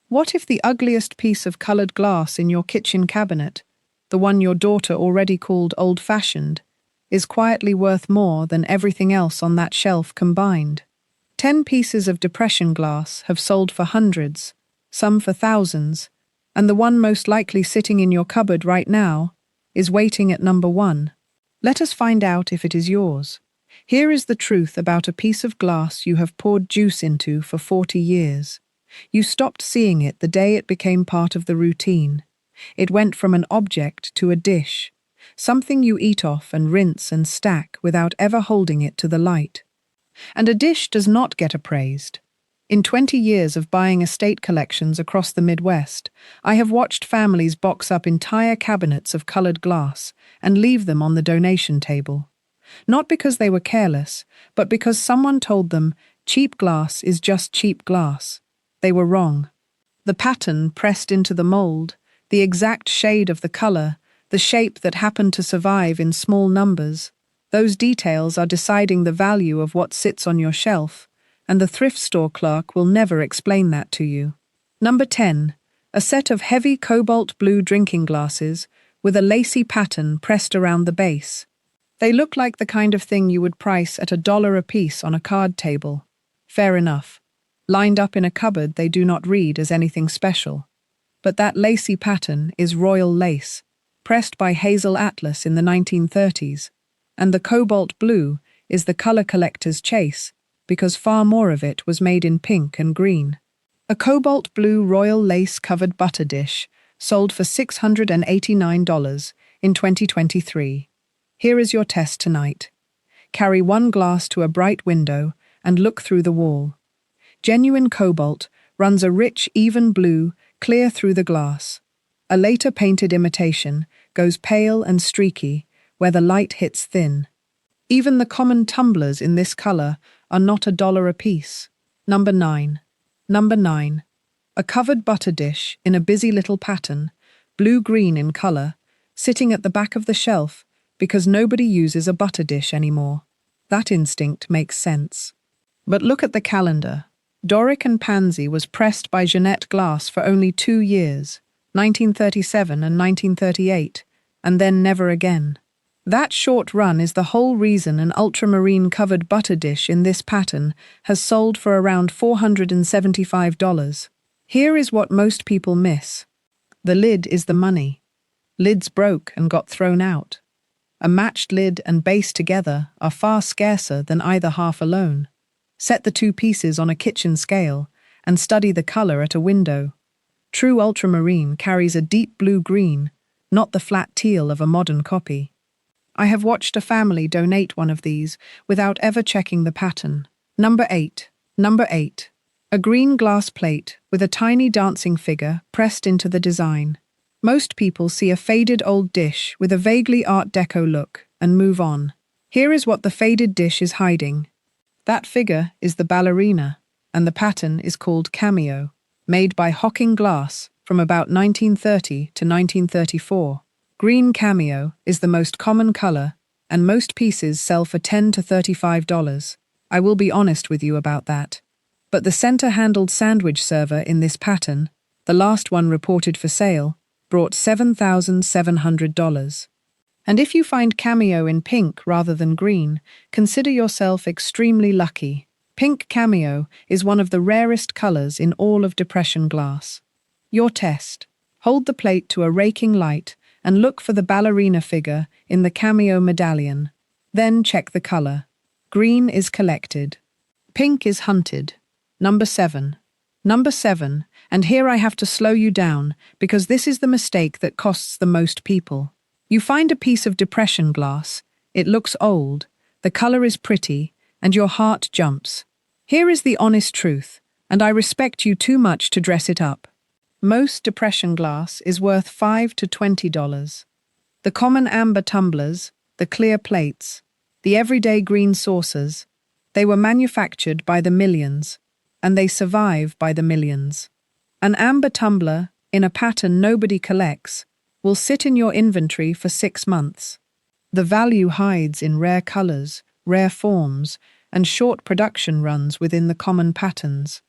What if the ugliest piece of colored glass in your kitchen cabinet, the one your daughter already called old-fashioned, is quietly worth more than everything else on that shelf combined? 10 pieces of depression glass have sold for hundreds, some for thousands, and the one most likely sitting in your cupboard right now is waiting at number 1. Let us find out if it is yours. Here is the truth about a piece of glass you have poured juice into for 40 years. You stopped seeing it the day it became part of the routine. It went from an object to a dish, something you eat off and rinse and stack without ever holding it to the light. And a dish does not get appraised. In 20 years of buying estate collections across the Midwest, I have watched families box up entire cabinets of colored glass and leave them on the donation table. Not because they were careless, but because someone told them cheap glass is just cheap glass. They were wrong. The pattern pressed into the mold, the exact shade of the color, the shape that happened to survive in small numbers, those details are deciding the value of what sits on your shelf, and the thrift store clerk will never explain that to you. Number 10. A set of heavy cobalt blue drinking glasses with a lacy pattern pressed around the base. They look like the kind of thing you would price at $1 a piece on a card table. Fair enough. Lined up in a cupboard, they do not read as anything special. But that lacy pattern is royal lace, pressed by Hazel Atlas in the 1930s, and the cobalt blue is the color collector's chase, because far more of it was made in pink and green. A cobalt blue royal lace-covered butter dish sold for $689 in 2023. Here is your test tonight. Carry one glass to a bright window and look through the wall. Genuine cobalt runs a rich, even blue clear through the glass. A later painted imitation goes pale and streaky where the light hits thin. Even the common tumblers in this color are not $1 a piece. Number 9. Number 9. A covered butter dish in a busy little pattern, blue-green in color, sitting at the back of the shelf because nobody uses a butter dish anymore. That instinct makes sense. But look at the calendar. Doric and Pansy was pressed by Jeanette Glass for only 2 years, 1937 and 1938, and then never again. That short run is the whole reason an ultramarine-covered butter dish in this pattern has sold for around $475. Here is what most people miss. The lid is the money. Lids broke and got thrown out. A matched lid and base together are far scarcer than either half alone. Set the 2 pieces on a kitchen scale and study the color at a window. True ultramarine carries a deep blue-green, not the flat teal of a modern copy. I have watched a family donate one of these without ever checking the pattern. Number 8. Number 8. A green glass plate with a tiny dancing figure pressed into the design. Most people see a faded old dish with a vaguely Art Deco look and move on. Here is what the faded dish is hiding. That figure is the ballerina, and the pattern is called Cameo, made by Hocking Glass from about 1930 to 1934. Green Cameo is the most common color, and most pieces sell for $10 to $35. I will be honest with you about that. But the center-handled sandwich server in this pattern, the last one reported for sale, brought $7,700. And if you find Cameo in pink rather than green, consider yourself extremely lucky. Pink Cameo is one of the rarest colors in all of depression glass. Your test. Hold the plate to a raking light and look for the ballerina figure in the Cameo medallion. Then check the color. Green is collected. Pink is hunted. Number 7. Number 7, and here I have to slow you down because this is the mistake that costs the most people. You find a piece of depression glass, it looks old, the color is pretty, and your heart jumps. Here is the honest truth, and I respect you too much to dress it up. Most depression glass is worth $5 to $20. The common amber tumblers, the clear plates, the everyday green saucers, they were manufactured by the millions, and they survive by the millions. An amber tumbler, in a pattern nobody collects, will sit in your inventory for 6 months. The value hides in rare colors, rare forms, and short production runs within the common patterns.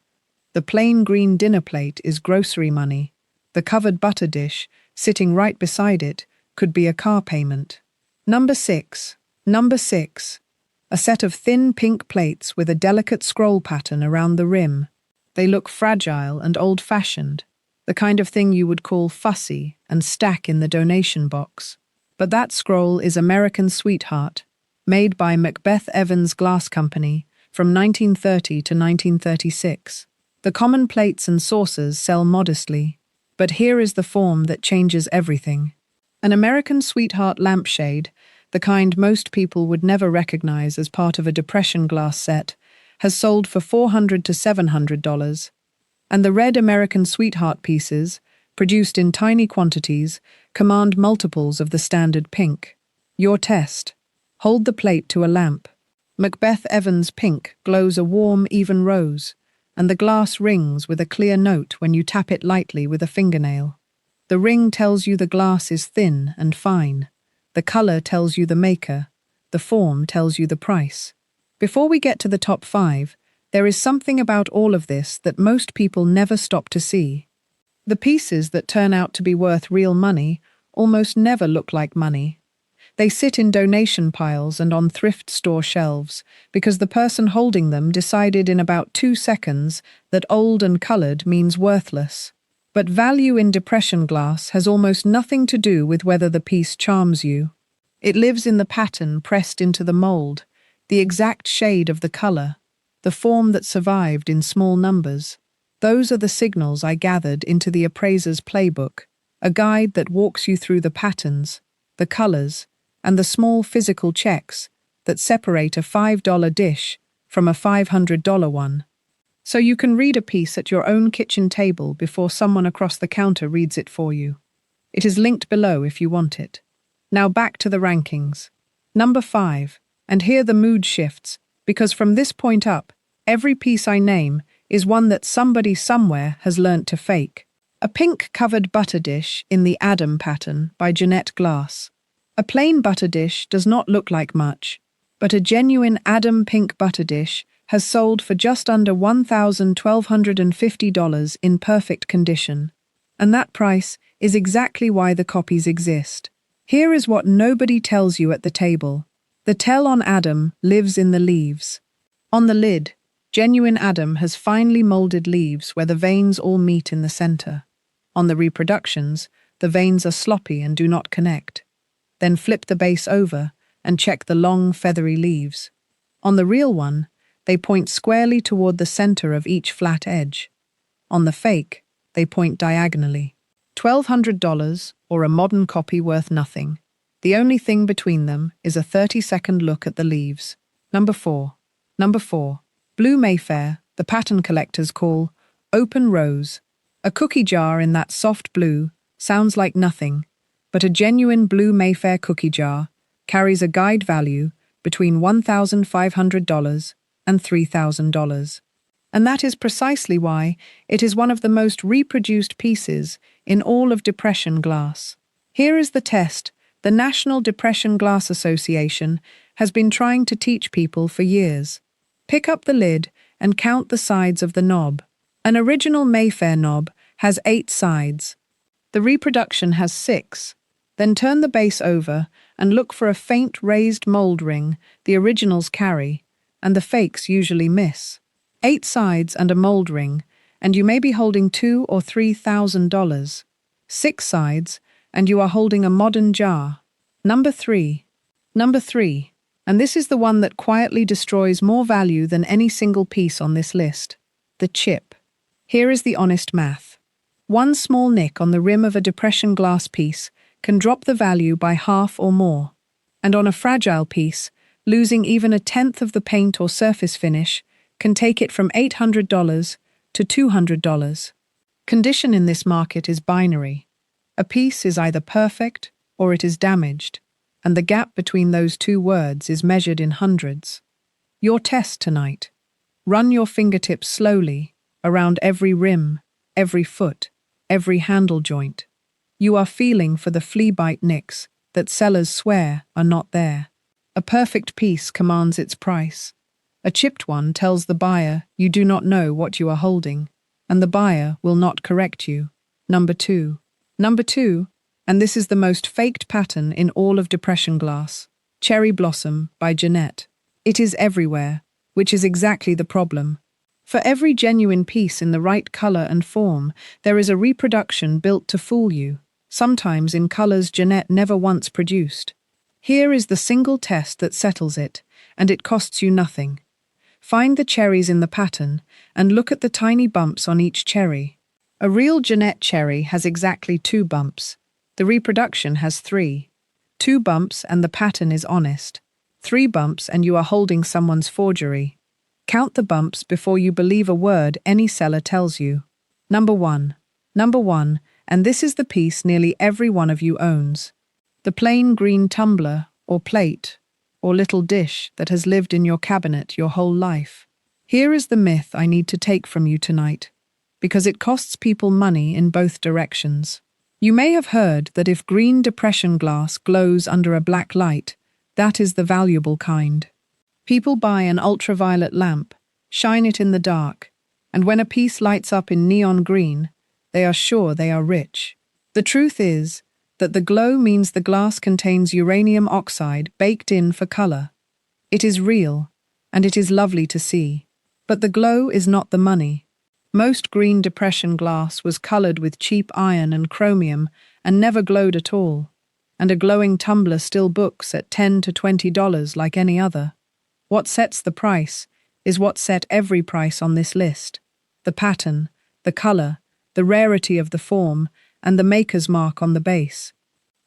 The plain green dinner plate is grocery money. The covered butter dish, sitting right beside it, could be a car payment. Number 6. Number 6. A set of thin pink plates with a delicate scroll pattern around the rim. They look fragile and old-fashioned, the kind of thing you would call fussy and stack in the donation box. But that scroll is American Sweetheart, made by Macbeth Evans Glass Company from 1930 to 1936. The common plates and saucers sell modestly, but here is the form that changes everything. An American Sweetheart lampshade, the kind most people would never recognize as part of a Depression glass set, has sold for $400 to $700, and the red American Sweetheart pieces, produced in tiny quantities, command multiples of the standard pink. Your test. Hold the plate to a lamp. Macbeth Evans pink glows a warm, even rose, and the glass rings with a clear note when you tap it lightly with a fingernail. The ring tells you the glass is thin and fine. The color tells you the maker. The form tells you the price. Before we get to the top 5, there is something about all of this that most people never stop to see. The pieces that turn out to be worth real money almost never look like money. They sit in donation piles and on thrift store shelves because the person holding them decided in about 2 seconds that old and colored means worthless. But value in Depression glass has almost nothing to do with whether the piece charms you. It lives in the pattern pressed into the mold, the exact shade of the color, the form that survived in small numbers. Those are the signals I gathered into the appraiser's playbook, a guide that walks you through the patterns, the colors, and the small physical checks that separate a $5 dish from a $500 one. So you can read a piece at your own kitchen table before someone across the counter reads it for you. It is linked below if you want it. Now back to the rankings. Number 5, and here the mood shifts, because from this point up, every piece I name is one that somebody somewhere has learnt to fake. A pink-covered butter dish in the Adam pattern by Jeanette Glass. A plain butter dish does not look like much, but a genuine Adam pink butter dish has sold for just under $1,250 in perfect condition. And that price is exactly why the copies exist. Here is what nobody tells you at the table. The tell on Adam lives in the leaves. On the lid, genuine Adam has finely molded leaves where the veins all meet in the center. On the reproductions, the veins are sloppy and do not connect. Then flip the base over and check the long, feathery leaves. On the real one, they point squarely toward the center of each flat edge. On the fake, they point diagonally. $1,200 or a modern copy worth nothing. The only thing between them is a 30-second look at the leaves. Number 4. Number 4. Blue Mayfair, the pattern collectors call Open Rose. A cookie jar in that soft blue sounds like nothing, but a genuine blue Mayfair cookie jar carries a guide value between $1,500 and $3,000. And that is precisely why it is one of the most reproduced pieces in all of Depression glass. Here is the test the National Depression Glass Association has been trying to teach people for years. Pick up the lid and count the sides of the knob. An original Mayfair knob has 8 sides. The reproduction has 6. Then turn the base over and look for a faint raised mold ring the originals carry, and the fakes usually miss. 8 sides and a mold ring, and you may be holding $2,000 or $3,000. 6 sides, and you are holding a modern jar. Number 3. Number 3. And this is the one that quietly destroys more value than any single piece on this list. The chip. Here is the honest math. One small nick on the rim of a Depression glass piece can drop the value by half or more. And on a fragile piece, losing even a tenth of the paint or surface finish can take it from $800 to $200. Condition in this market is binary. A piece is either perfect or it is damaged, and the gap between those two words is measured in hundreds. Your test tonight. Run your fingertips slowly around every rim, every foot, every handle joint. You are feeling for the flea-bite nicks that sellers swear are not there. A perfect piece commands its price. A chipped one tells the buyer you do not know what you are holding. and the buyer will not correct you. Number 2. Number 2, and this is the most faked pattern in all of depression glass. Cherry Blossom by Jeanette. It is everywhere, which is exactly the problem. For every genuine piece in the right color and form, there is a reproduction built to fool you, sometimes in colors Jeanette never once produced. Here is the single test that settles it, and it costs you nothing. Find the cherries in the pattern and look at the tiny bumps on each cherry. A real Jeanette cherry has exactly 2 bumps. The reproduction has 3. 2 bumps and the pattern is honest. 3 bumps and you are holding someone's forgery. Count the bumps before you believe a word any seller tells you. Number 1. Number 1, and this is the piece nearly every one of you owns. The plain green tumbler, or plate, or little dish that has lived in your cabinet your whole life. Here is the myth I need to take from you tonight, because it costs people money in both directions. You may have heard that if green depression glass glows under a black light, that is the valuable kind. People buy an ultraviolet lamp, shine it in the dark, and when a piece lights up in neon green, they are sure they are rich. The truth is that the glow means the glass contains uranium oxide baked in for color. It is real, and it is lovely to see. But the glow is not the money. Most green depression glass was colored with cheap iron and chromium and never glowed at all, and a glowing tumbler still books at $10 to $20 like any other. What sets the price is what set every price on this list: the pattern, the color, the rarity of the form, and the maker's mark on the base.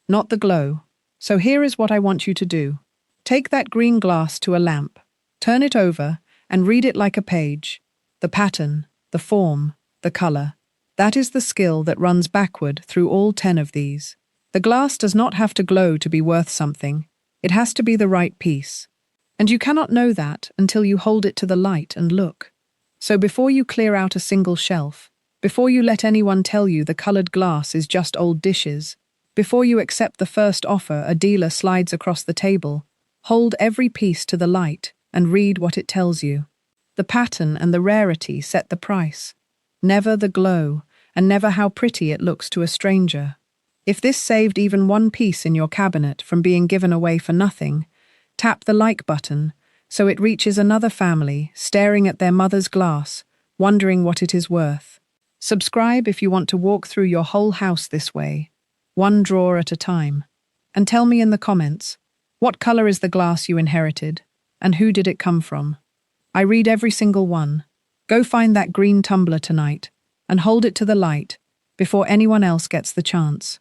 Not the glow. So here is what I want you to do. Take that green glass to a lamp, turn it over, and read it like a page. The pattern, the form, the color. That is the skill that runs backward through all 10 of these. The glass does not have to glow to be worth something. It has to be the right piece. And you cannot know that until you hold it to the light and look. So before you clear out a single shelf, before you let anyone tell you the colored glass is just old dishes, before you accept the first offer a dealer slides across the table, hold every piece to the light and read what it tells you. The pattern and the rarity set the price. Never the glow, and never how pretty it looks to a stranger. If this saved even one piece in your cabinet from being given away for nothing, tap the like button so it reaches another family staring at their mother's glass, wondering what it is worth. Subscribe if you want to walk through your whole house this way, one drawer at a time. And tell me in the comments, what color is the glass you inherited, and who did it come from? I read every single one. Go find that green tumbler tonight, and hold it to the light, before anyone else gets the chance.